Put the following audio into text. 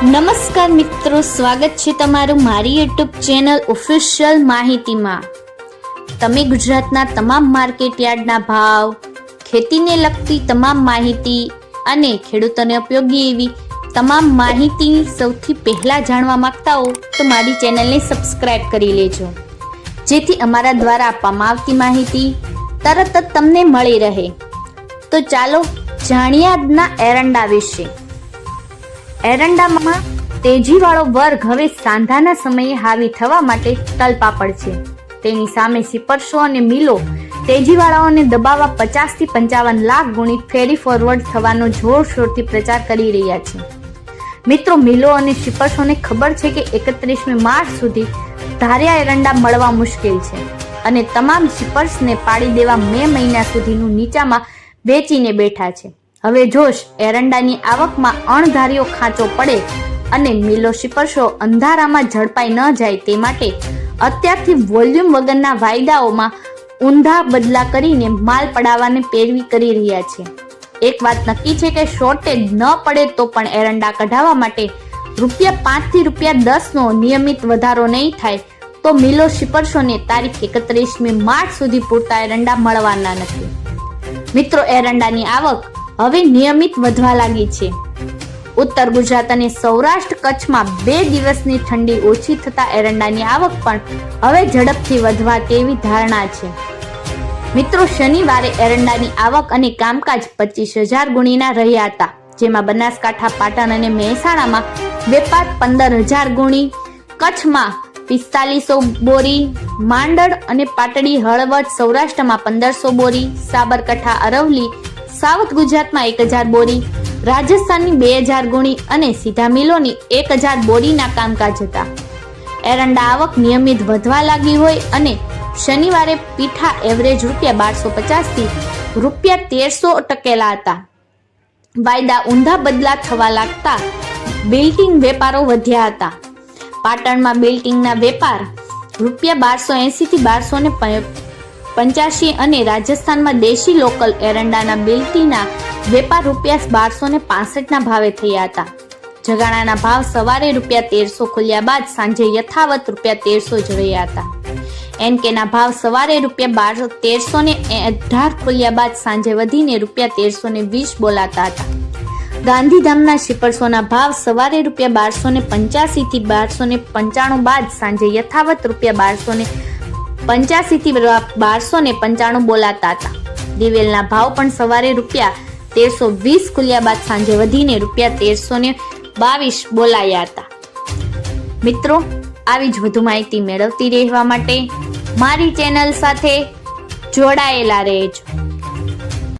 નમસ્કાર મિત્રો, સ્વાગત છે તમારું મારી યુટ્યુબ ચેનલ ઓફિશિયલ માહિતીમાં। તમે ગુજરાતના તમામ માર્કેટ યાર્ડના ભાવ, ખેતીને લગતી તમામ માહિતી અને ખેડૂતોને ઉપયોગી એવી તમામ માહિતી સૌથી પહેલા જાણવા માંગતા હો તો મારી ચેનલને સબસ્ક્રાઇબ કરી લેજો, જેથી અમારા દ્વારા આપવામાં આવતી માહિતી તરત જ તમને મળી રહે। તો ચાલો જાણીએ આજના એરંડા વિશે। એરંડામાં તેજીવાળો વર્ગ હવે સાંધાના સમયે હાવી થવા માટે તલપાપડ છે। તેની સામે સિપરસો અને મિલો તેજીવાળાઓને દબાવવા 50 થી 55 લાખ ગુણી ફેરી ફોરવર્ડ થવાનો જોરશોરથી પ્રચાર કરી રહ્યા છે। મિત્રો, મિલો અને સિપરસોને ખબર છે કે 31મી માર્ચ સુધી ધાર્યા એરંડા મળવા મુશ્કેલ છે અને તમામ સિપર્સને પાડી દેવા મે મહિના સુધીનું નીચામાં વેચીને બેઠા છે। હવે જોશ એરંડાની આવકમાં અણધાર્યો ખાંચો પડે અને મિલો સિપરસો અંધારામાં ઝડપાઈ ન જાય તે માટે અત્યારથી વોલ્યુમ વગરના વાયદાઓમાં ઊંધા બદલા કરીને માલ પડાવવાને પેરવી કરી રહ્યા છે। એક વાત નક્કી છે કે શોર્ટેજ ન પડે તો પણ એરંડા કઢાવવા માટે ₹5 થી ₹10નો નિયમિત વધારો નહીં થાય તો મિલો સિપરસોને તારીખ 31મી માર્ચ સુધી પૂરતા એરંડા મળવાના નથી। મિત્રો, એરંડાની આવક હવે નિયમિત વધવા લાગી છે। ઉત્તર ગુજરાત અને સૌરાષ્ટ્ર કચ્છમાં 2 દિવસની ઠંડી ઓછી થતા એરંડાની આવક પણ હવે ઝડપથી વધવા તેવી ધારણા છે। મિત્રો, શનિવારે એરંડાની આવક અને કામકાજ 25,000 ગુણીના રહ્યા હતા, જેમાં બનાસકાંઠા, પાટણ અને મહેસાણામાં વેપાર 15,000 ગુણી, કચ્છમાં 4500 બોરી, માંડળ અને પાટડી હળવદ સૌરાષ્ટ્રમાં 1500 બોરી, સાબરકાંઠા, અરવલ્લી સાઉથ ગુજરાતમાં 1000 બોરી, રાજસ્થાનની 2000 ગુણી અને સીધા મિલોની 1000 બોરીના કામકાજ હતા। એરંડા આવક નિયમિત વધવા લાગી હોય અને શનિવારે પીઠા એવરેજ ₹1250 થી ₹1300 ટકેલા હતા। વાયદા ઊંધા બદલા થવા લાગતા બિલ્ટિંગ વેપારો વધ્યા હતા। પાટણમાં બિલ્ટિંગના વેપાર ₹1280 થી ₹1285 અને રાજસ્થાનમાં દેશી લોકલ એરંડાના બિલ્ટીના વેપાર ₹1265ના ભાવે થયા હતા। જગાણાના ભાવ સવારે ₹1300 ખુલ્યા બાદ સાંજે યથાવત ₹1300 જ રહ્યા હતા। એનકેના ભાવ સવારે ₹1318 ખુલ્યા બાદ સાંજે વધીને ₹1320 બોલાતા હતા। ગાંધીધામના સિપરસોના ભાવ સવારે ₹1285 થી ₹1295 બાદ સાંજે યથાવત ₹1285 થી ₹1295 બોલાતા હતા। દિવેલના ભાવ પણ સવારે ₹1320 ખુલ્યા બાદ સાંજે વધીને ₹1322 બોલાયા હતા। મિત્રો, આવી જ વધુ માહિતી મેળવતી રહેવા માટે મારી ચેનલ સાથે જોડાયેલા રહેજો।